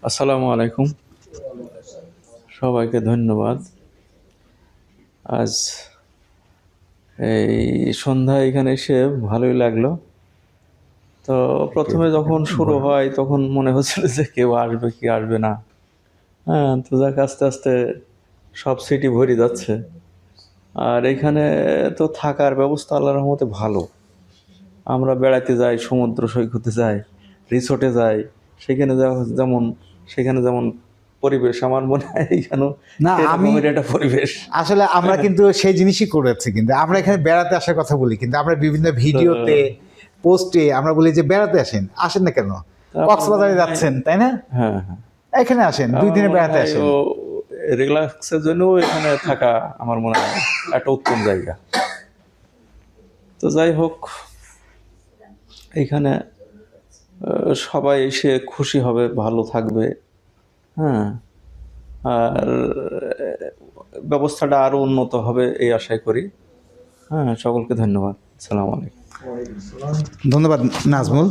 আসসালামু আলাইকুম, সবাইকে ধন্যবাদ। আজ এই সন্ধ্যায় এখানে এসে ভালোই লাগলো। তো প্রথমে যখন শুরু হয় তখন মনে হচ্ছিল যে কেউ আসবে কি আসবে না। হ্যাঁ, তো যাক আস্তে আস্তে সব সিটি ভরে যাচ্ছে। আর এখানে তো থাকার ব্যবস্থা আল্লাহর রহমতে ভালো। আমরা বেড়াতে যাই, সমুদ্র সৈকতে যাই, রিসোর্টে যাই, সেখানে যেমন সেখানে যেমন পরিবেশ, আমার মনে হয় এখানেও না, সেই আমি রকমের একটা পরিবেশ। আসলে আমরা কিন্তু সেই জিনিসই করেছি, কিন্তু আমরা এখানে বেড়াতে আসার কথা বলি, কিন্তু আমরা বিভিন্ন ভিডিওতে পোস্টে আমরা বলি যে বেড়াতে আসেন না কেন? কক্সবাজারে যাচ্ছেন তাই না? হ্যাঁ, হ্যাঁ, এখানে আসেন, 2 আমার দিনে মনে বেড়াতে হয় আসেন। ও রিল্যাক্সের জন্য এখানে থাকা আমার মনে হয় একটা উত্তম জায়গা। তো যাই হোক, এইখানে সবাই এসে খুশি হবে, ভালো থাকবে। হ্যাঁ, আর ব্যবস্থাটা আরো উন্নত হবে এই আশাই করি। হ্যাঁ, সকলকে ধন্যবাদ। আসসালামু আলাইকুম। ধন্যবাদ নাজমুল।